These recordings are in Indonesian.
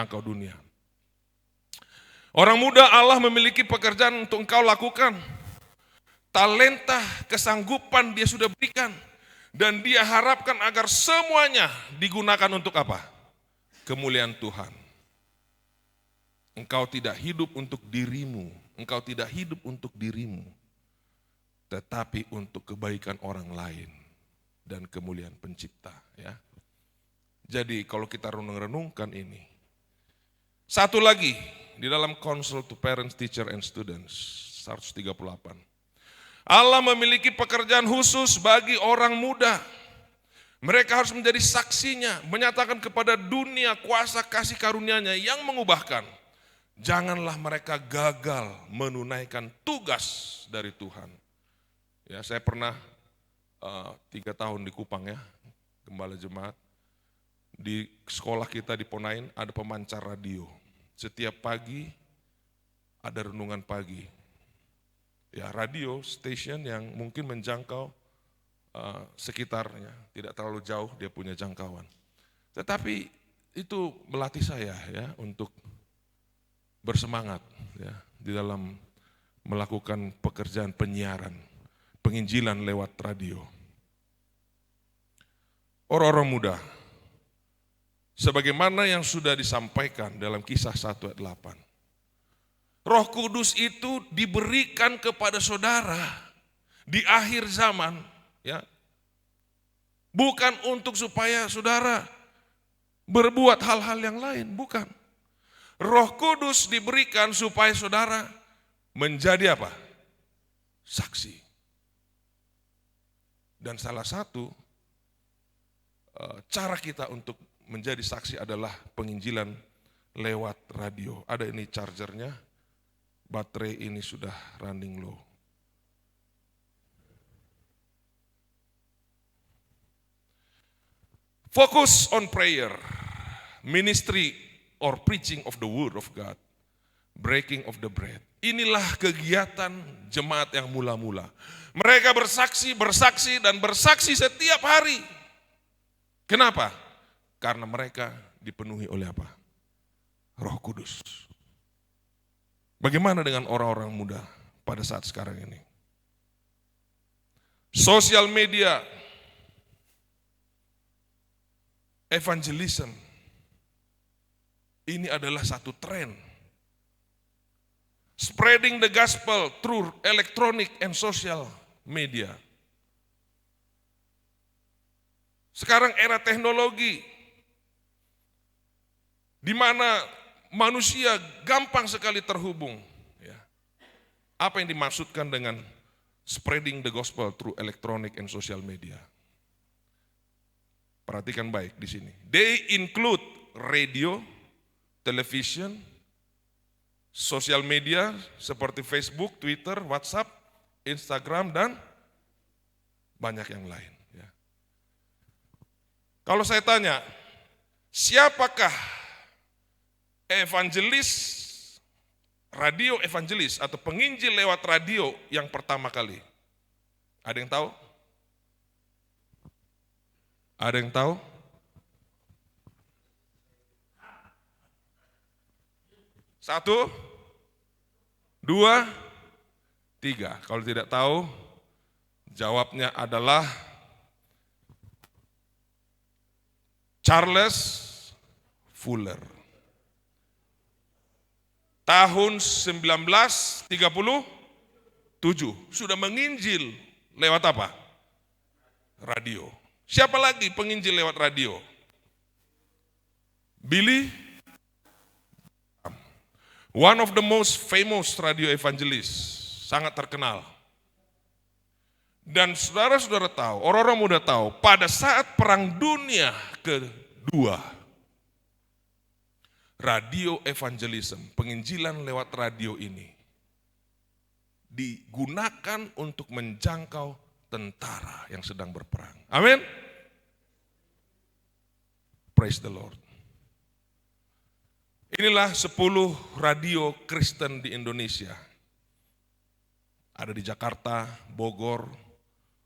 menjangkau dunia. Orang muda, Allah memiliki pekerjaan untuk engkau lakukan. Talenta, kesanggupan dia sudah berikan. Dan dia harapkan agar semuanya digunakan untuk apa? Kemuliaan Tuhan. Engkau tidak hidup untuk dirimu. Engkau tidak hidup untuk dirimu. Tetapi untuk kebaikan orang lain. Dan kemuliaan pencipta. Ya. Jadi kalau kita renung-renungkan ini. Satu lagi. Di dalam Counsel to Parents, Teacher and Students, 138. Allah memiliki pekerjaan khusus bagi orang muda. Mereka harus menjadi saksinya, menyatakan kepada dunia kuasa kasih karunia-Nya yang mengubahkan. Janganlah mereka gagal menunaikan tugas dari Tuhan. Ya, saya pernah 3 tahun di Kupang ya, gembala jemaat. Di sekolah kita di Ponain ada pemancar radio. Setiap pagi ada renungan pagi. Ya, radio station yang mungkin menjangkau sekitarnya, tidak terlalu jauh dia punya jangkauan. Tetapi itu melatih saya ya untuk bersemangat ya di dalam melakukan pekerjaan penyiaran, penginjilan lewat radio. Orang-orang muda, sebagaimana yang sudah disampaikan dalam Kisah 1 ayat 8. Roh Kudus itu diberikan kepada saudara di akhir zaman, ya. Bukan untuk supaya saudara berbuat hal-hal yang lain, bukan. Roh Kudus diberikan supaya saudara menjadi apa? Saksi. Dan salah satu cara kita untuk menjadi saksi adalah penginjilan lewat radio. Ada ini chargernya, baterai ini sudah running low. Focus on prayer, ministry or preaching of the word of God, breaking of the bread. Inilah kegiatan jemaat yang mula-mula. Mereka bersaksi dan bersaksi setiap hari. Kenapa? Karena mereka dipenuhi oleh apa? Roh Kudus. Bagaimana dengan orang-orang muda pada saat sekarang ini? Sosial media, evangelism, ini adalah satu tren. Spreading the gospel through electronic and social media. Sekarang era teknologi, di mana manusia gampang sekali terhubung. Ya. Apa yang dimaksudkan dengan spreading the gospel through electronic and social media? Perhatikan baik di sini. They include radio, television, sosial media seperti Facebook, Twitter, WhatsApp, Instagram, dan banyak yang lain. Ya. Kalau saya tanya, siapakah evangelis, radio evangelis atau penginjil lewat radio yang pertama kali? Ada yang tahu? Ada yang tahu? Satu, dua, tiga. Kalau tidak tahu, jawabnya adalah Charles Fuller. Tahun 1937 sudah menginjil lewat apa? Radio. Siapa lagi penginjil lewat radio? Billy, one of the most famous radio evangelist, sangat terkenal. Dan saudara-saudara tahu, orang-orang muda tahu, pada saat Perang Dunia Kedua, radio evangelism, penginjilan lewat radio ini, digunakan untuk menjangkau tentara yang sedang berperang. Amin. Praise the Lord. Inilah 10 radio Kristen di Indonesia. Ada di Jakarta, Bogor,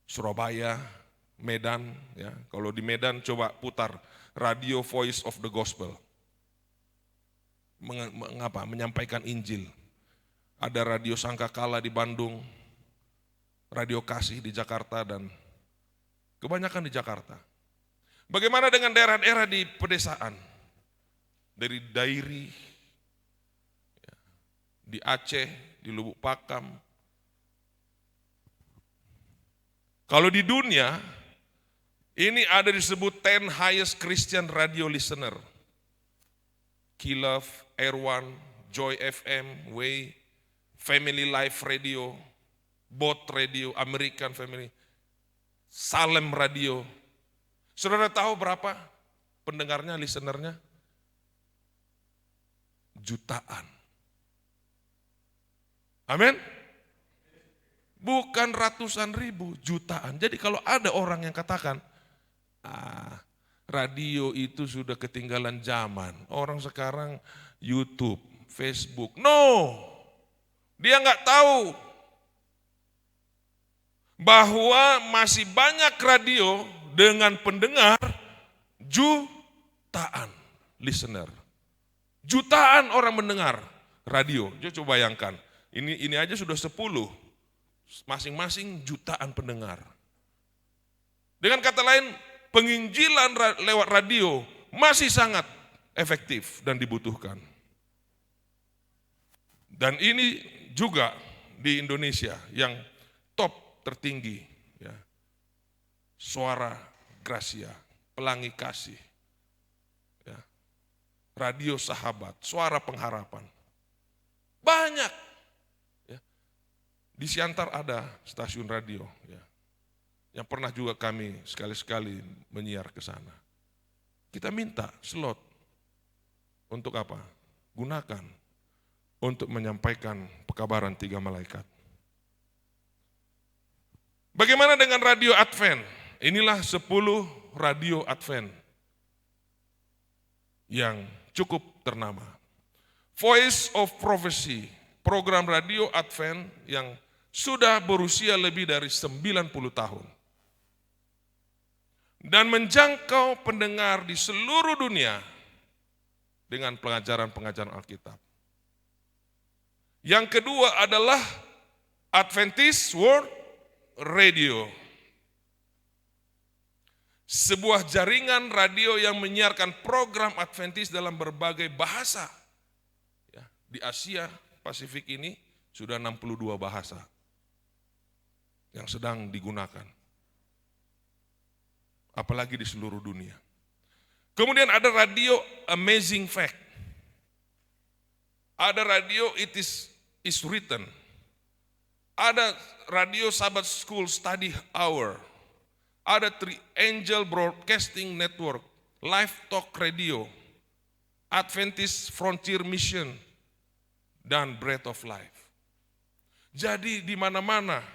Surabaya, Medan. Ya. Kalau di Medan coba putar radio Voice of the Gospel. menyampaikan Injil. Ada Radio Sangkakala di Bandung, Radio Kasih di Jakarta, dan kebanyakan di Jakarta. Bagaimana dengan daerah-daerah di pedesaan? Dari Dairi, di Aceh, di Lubuk Pakam. Kalau di dunia, ini ada disebut 10 highest Christian radio listener. Kilaf, Air1, Joy FM, Way, Family Life Radio, Bot Radio, American Family, Salem Radio. Saudara tahu berapa pendengarnya, listenernya? Jutaan. Amin? Bukan ratusan ribu, jutaan. Jadi kalau ada orang yang katakan, radio itu sudah ketinggalan zaman. Orang sekarang YouTube, Facebook. No, dia nggak tahu bahwa masih banyak radio dengan pendengar jutaan listener. Jutaan orang mendengar radio. Coba bayangkan, ini aja sudah 10, masing-masing jutaan pendengar. Dengan kata lain, penginjilan lewat radio masih sangat efektif dan dibutuhkan. Dan ini juga di Indonesia yang top tertinggi, ya. Suara Gracia, Pelangi Kasih, ya. Radio Sahabat, Suara Pengharapan. Banyak. Ya. Di Siantar ada stasiun radio, ya, yang pernah juga kami sekali-sekali menyiar ke sana. Kita minta slot untuk apa? Gunakan untuk menyampaikan pekabaran 3 malaikat. Bagaimana dengan radio Advent? Inilah 10 radio Advent yang cukup ternama. Voice of Prophecy, program radio Advent yang sudah berusia lebih dari 90 tahun. Dan menjangkau pendengar di seluruh dunia dengan pengajaran-pengajaran Alkitab. Yang kedua adalah Adventist World Radio. Sebuah jaringan radio yang menyiarkan program Adventist dalam berbagai bahasa. Ya, di Asia Pasifik ini sudah 62 bahasa yang sedang digunakan. Apalagi di seluruh dunia. Kemudian ada radio Amazing Fact. Ada radio It is Written. Ada radio Sabbath School Study Hour. Ada Angel Broadcasting Network, Live Talk Radio, Adventist Frontier Mission, dan Breath of Life. Jadi di mana-mana,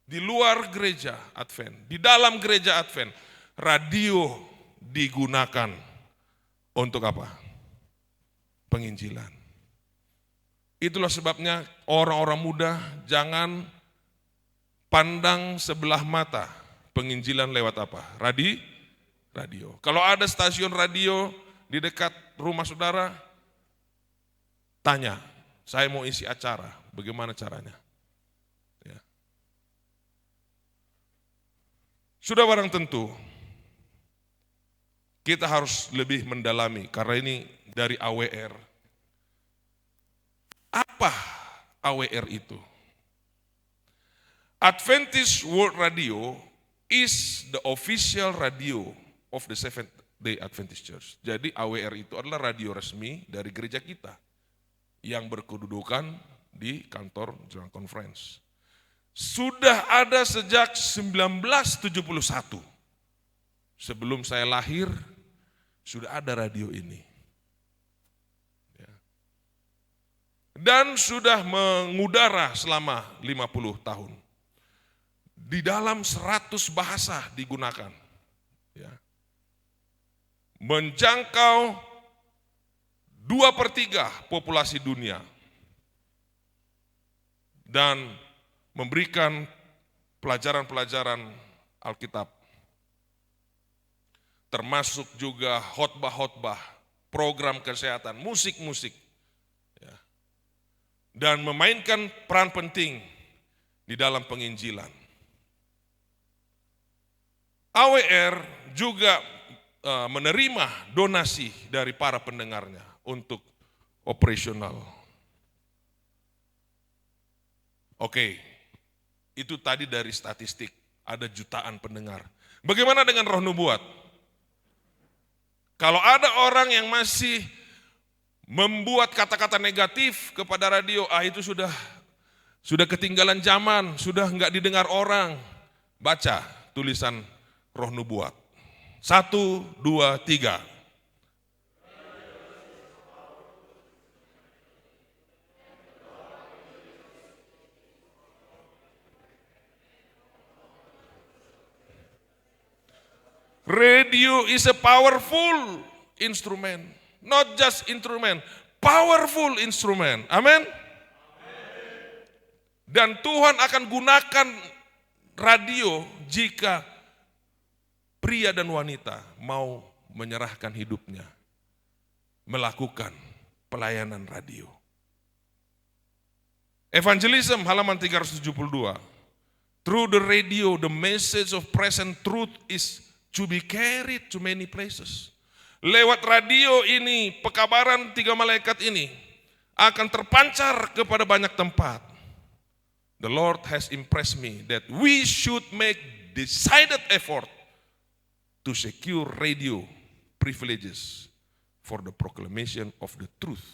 di luar gereja Advent, di dalam gereja Advent, radio digunakan untuk apa? Penginjilan. Itulah sebabnya orang-orang muda jangan pandang sebelah mata penginjilan lewat apa? Radio. Kalau ada stasiun radio di dekat rumah saudara, tanya, saya mau isi acara, bagaimana caranya? Ya. Sudah barang tentu, kita harus lebih mendalami, karena ini dari AWR. Apa AWR itu? Adventist World Radio is the official radio of the Seventh-day Adventist Church. Jadi AWR itu adalah radio resmi dari gereja kita yang berkedudukan di kantor General Conference. Sudah ada sejak 1971. Sebelum saya lahir, sudah ada radio ini. Dan sudah mengudara selama 50 tahun. Di dalam 100 bahasa digunakan. Ya. Menjangkau 2/3 populasi dunia. Dan memberikan pelajaran-pelajaran Alkitab. Termasuk juga khotbah-khotbah program kesehatan, musik-musik, ya, dan memainkan peran penting di dalam penginjilan. AWR juga menerima donasi dari para pendengarnya untuk operasional. Oke, itu tadi dari statistik, ada jutaan pendengar. Bagaimana dengan roh nubuat? Kalau ada orang yang masih membuat kata-kata negatif kepada radio, itu sudah ketinggalan zaman, sudah enggak didengar orang. Baca tulisan roh nubuat. 1, 2, 3. Radio is a powerful instrument, not just instrument, powerful instrument. Amin. Dan Tuhan akan gunakan radio jika pria dan wanita mau menyerahkan hidupnya, melakukan pelayanan radio. Evangelism halaman 372. Through the radio, the message of present truth is to be carried to many places. Lewat radio ini, pekabaran 3 malaikat ini akan terpancar kepada banyak tempat. The Lord has impressed me that we should make decided effort to secure radio privileges for the proclamation of the truth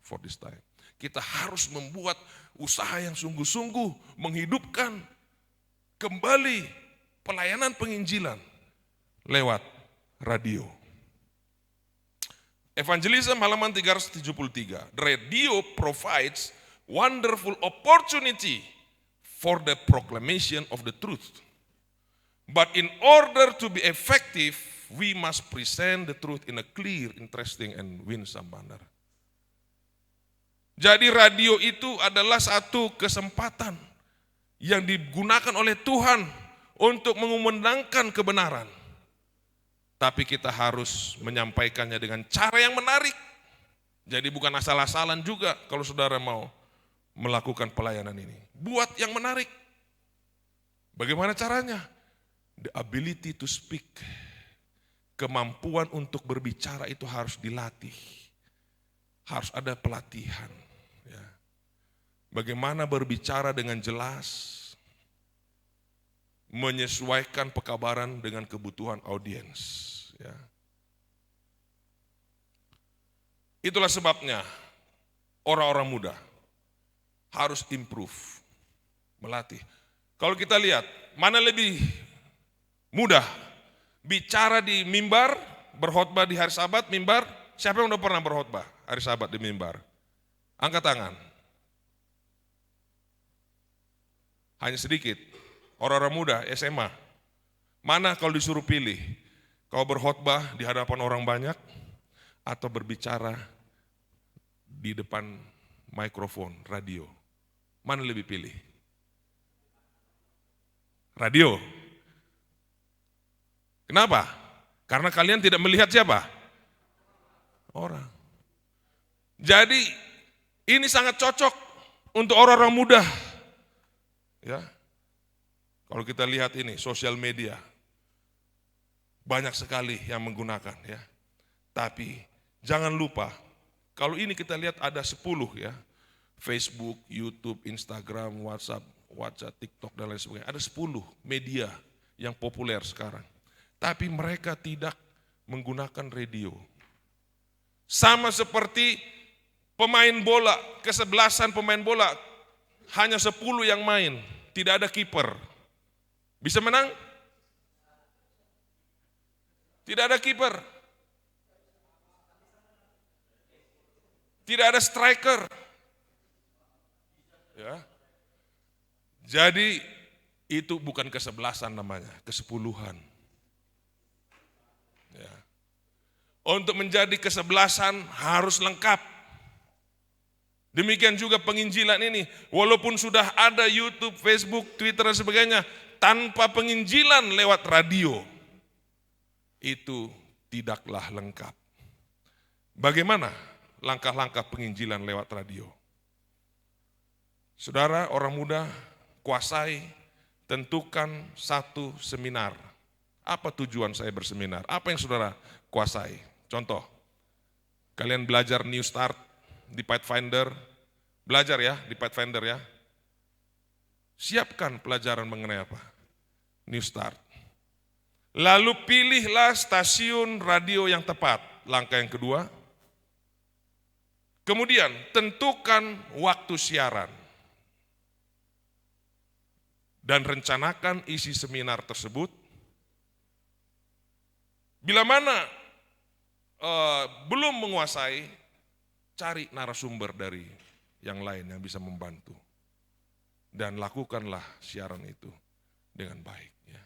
for this time. Kita harus membuat usaha yang sungguh-sungguh menghidupkan kembali pelayanan penginjilan lewat radio. Evangelism halaman 373. Radio provides wonderful opportunity for the proclamation of the truth. But in order to be effective, we must present the truth in a clear, interesting, and winsome manner. Jadi radio itu adalah satu kesempatan yang digunakan oleh Tuhan untuk mengumandangkan kebenaran. Tapi kita harus menyampaikannya dengan cara yang menarik. Jadi bukan asal-asalan juga kalau saudara mau melakukan pelayanan ini. Buat yang menarik. Bagaimana caranya? The ability to speak. Kemampuan untuk berbicara itu harus dilatih. Harus ada pelatihan. Ya. Bagaimana berbicara dengan jelas. Menyesuaikan pekabaran dengan kebutuhan audiens. Ya. Itulah sebabnya orang-orang muda harus improve, melatih. Kalau kita lihat, mana lebih mudah bicara di mimbar, berkhotbah di hari Sabat, mimbar. Siapa yang udah pernah berkhotbah hari Sabat di mimbar? Angkat tangan. Hanya sedikit. Orang-orang muda SMA, mana kalau disuruh pilih, kau berkhotbah di hadapan orang banyak atau berbicara di depan mikrofon, radio, mana lebih pilih? Radio. Kenapa? Karena kalian tidak melihat siapa? Orang. Jadi ini sangat cocok untuk orang-orang muda. Ya. Kalau kita lihat ini, sosial media, banyak sekali yang menggunakan ya. Tapi jangan lupa, kalau ini kita lihat ada 10 ya. Facebook, YouTube, Instagram, WhatsApp, TikTok dan lain sebagainya. Ada 10 media yang populer sekarang. Tapi mereka tidak menggunakan radio. Sama seperti pemain bola, kesebelasan pemain bola, hanya 10 yang main, tidak ada kiper. Bisa menang? Tidak ada kiper. Tidak ada striker. Ya. Jadi itu bukan kesebelasan namanya, kesepuluhan. Ya. Untuk menjadi kesebelasan harus lengkap. Demikian juga penginjilan ini, walaupun sudah ada YouTube, Facebook, Twitter dan sebagainya, tanpa penginjilan lewat radio, itu tidaklah lengkap. Bagaimana langkah-langkah penginjilan lewat radio? Saudara, orang muda, kuasai, tentukan satu seminar. Apa tujuan saya berseminar? Apa yang saudara kuasai? Contoh, kalian belajar New Start di Pathfinder, belajar ya di Pathfinder ya. Siapkan pelajaran mengenai apa? New Start. Lalu pilihlah stasiun radio yang tepat. Langkah yang kedua. Kemudian tentukan waktu siaran. Dan rencanakan isi seminar tersebut. Bila mana belum menguasai, cari narasumber dari yang lain yang bisa membantu. Dan lakukanlah siaran itu dengan baik. Ya.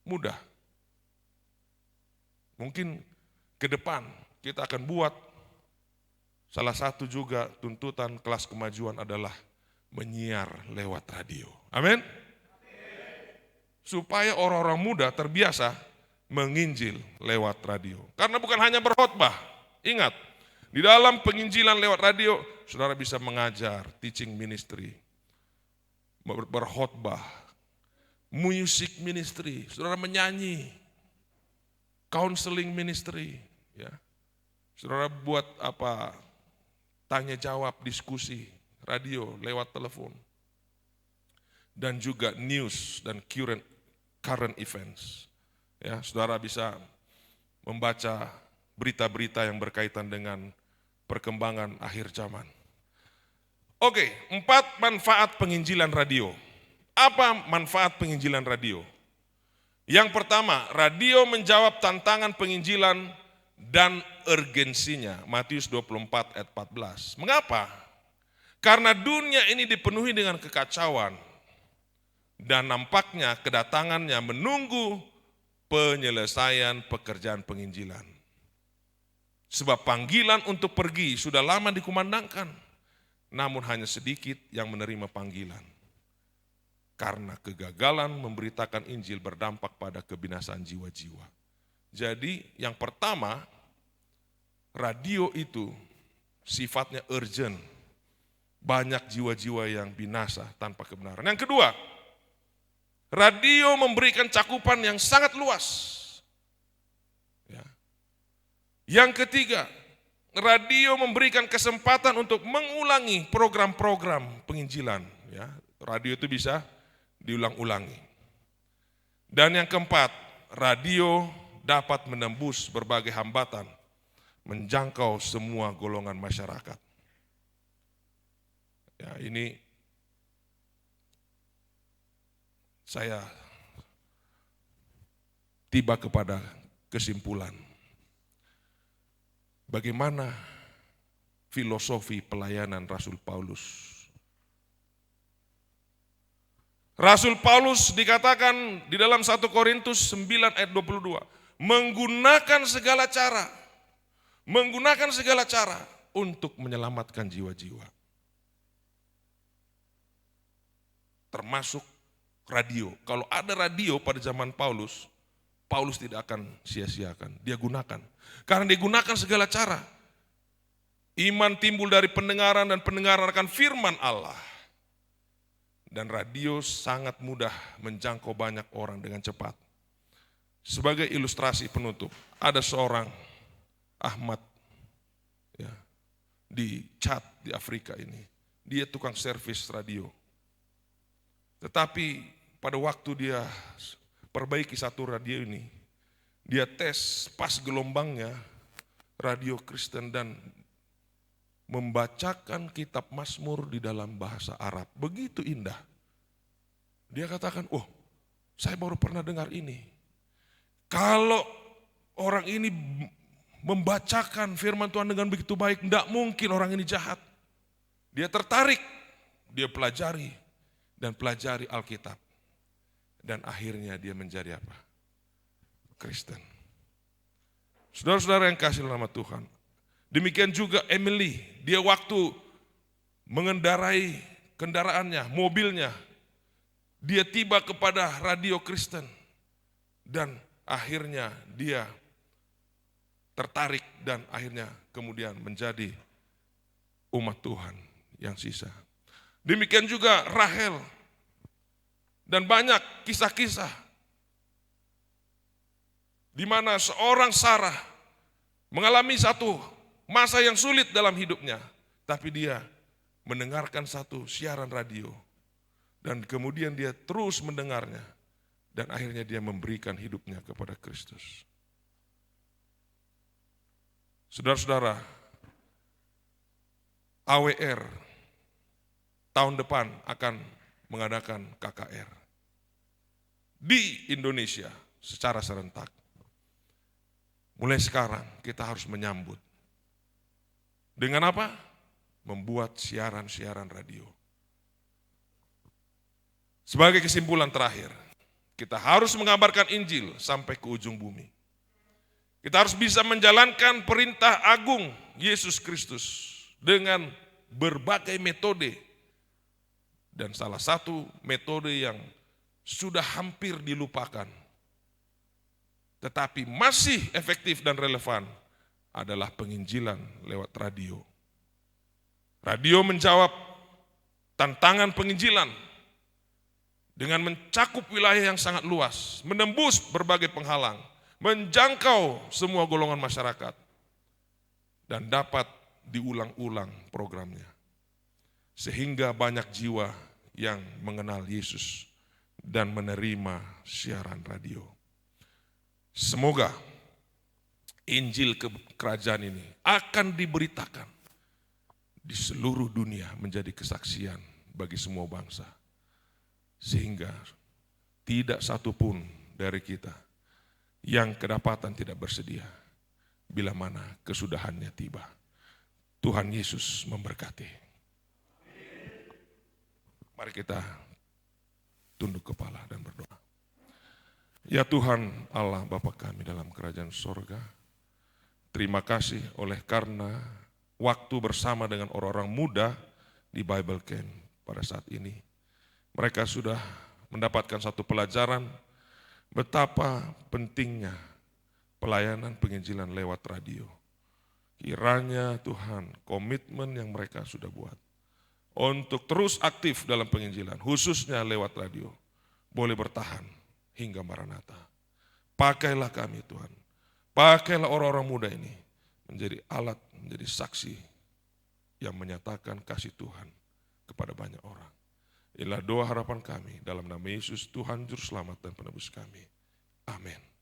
Mudah. Mungkin ke depan kita akan buat salah satu juga tuntutan kelas kemajuan adalah menyiar lewat radio. Amin. Supaya orang-orang muda terbiasa menginjil lewat radio. Karena bukan hanya berkhotbah. Ingat, di dalam penginjilan lewat radio, saudara bisa mengajar, teaching ministry, berkhotbah, music ministry, saudara menyanyi, counseling ministry, ya. Saudara buat apa? Tanya jawab, diskusi, radio, lewat telepon. Dan juga news dan current events. Ya, saudara bisa membaca berita-berita yang berkaitan dengan perkembangan akhir zaman. Oke, 4 manfaat penginjilan radio. Apa manfaat penginjilan radio? Yang pertama, radio menjawab tantangan penginjilan dan urgensinya. Matius 24 ayat 14. Mengapa? Karena dunia ini dipenuhi dengan kekacauan. Dan nampaknya kedatangannya menunggu penyelesaian pekerjaan penginjilan. Sebab panggilan untuk pergi sudah lama dikumandangkan. Namun hanya sedikit yang menerima panggilan. Karena kegagalan memberitakan Injil berdampak pada kebinasaan jiwa-jiwa. Jadi yang pertama, radio itu sifatnya urgent. Banyak jiwa-jiwa yang binasa tanpa kebenaran. Yang kedua, radio memberikan cakupan yang sangat luas. Ya. Yang ketiga, radio memberikan kesempatan untuk mengulangi program-program penginjilan. Ya. Radio itu bisa diulang-ulangi. Dan yang keempat, radio dapat menembus berbagai hambatan, menjangkau semua golongan masyarakat. Ya, ini saya tiba kepada kesimpulan. Bagaimana filosofi pelayanan Rasul Paulus? Rasul Paulus dikatakan di dalam 1 Korintus 9 ayat 22, menggunakan segala cara untuk menyelamatkan jiwa-jiwa. Termasuk radio. Kalau ada radio pada zaman Paulus, Paulus tidak akan sia-siakan. Dia gunakan. Karena dia gunakan segala cara. Iman timbul dari pendengaran dan pendengaran akan firman Allah. Dan radio sangat mudah menjangkau banyak orang dengan cepat. Sebagai ilustrasi penutup, ada seorang Ahmad ya, di Chad di Afrika ini. Dia tukang servis radio. Tetapi pada waktu dia perbaiki satu radio ini, dia tes pas gelombangnya radio Kristen dan membacakan kitab Mazmur di dalam bahasa Arab. Begitu indah. Dia katakan, oh saya baru pernah dengar ini. Kalau orang ini membacakan firman Tuhan dengan begitu baik, tidak mungkin orang ini jahat. Dia tertarik, dia pelajari dan pelajari Alkitab. Dan akhirnya dia menjadi apa? Kristen. Saudara-saudara yang kasih nama Tuhan. Demikian juga Emily, dia waktu mengendarai kendaraannya, mobilnya, dia tiba kepada radio Kristen dan akhirnya dia tertarik dan akhirnya kemudian menjadi umat Tuhan yang sisa. Demikian juga Rahel dan banyak kisah-kisah di mana seorang Sarah mengalami satu masa yang sulit dalam hidupnya, tapi dia mendengarkan satu siaran radio dan kemudian dia terus mendengarnya dan akhirnya dia memberikan hidupnya kepada Kristus. Saudara-saudara, AWR tahun depan akan mengadakan KKR di Indonesia secara serentak. Mulai sekarang kita harus menyambut. Dengan apa? Membuat siaran-siaran radio. Sebagai kesimpulan terakhir, kita harus mengabarkan Injil sampai ke ujung bumi. Kita harus bisa menjalankan perintah agung Yesus Kristus dengan berbagai metode. Dan salah satu metode yang sudah hampir dilupakan, tetapi masih efektif dan relevan adalah penginjilan lewat radio. Radio menjawab tantangan penginjilan dengan mencakup wilayah yang sangat luas, menembus berbagai penghalang, menjangkau semua golongan masyarakat, dan dapat diulang-ulang programnya. Sehingga banyak jiwa yang mengenal Yesus dan menerima siaran radio. Semoga Injil kerajaan ini akan diberitakan di seluruh dunia menjadi kesaksian bagi semua bangsa. Sehingga tidak satupun dari kita yang kedapatan tidak bersedia bila mana kesudahannya tiba. Tuhan Yesus memberkati. Mari kita tunduk kepala dan berdoa. Ya Tuhan Allah Bapa kami dalam kerajaan sorga, terima kasih oleh karena waktu bersama dengan orang-orang muda di Bible Camp pada saat ini. Mereka sudah mendapatkan satu pelajaran betapa pentingnya pelayanan penginjilan lewat radio. Kiranya Tuhan komitmen yang mereka sudah buat untuk terus aktif dalam penginjilan, khususnya lewat radio, boleh bertahan hingga Maranatha. Pakailah kami Tuhan, pakailah orang-orang muda ini menjadi alat, menjadi saksi yang menyatakan kasih Tuhan kepada banyak orang. Inilah doa harapan kami dalam nama Yesus Tuhan Juru Selamat dan Penebus kami. Amin.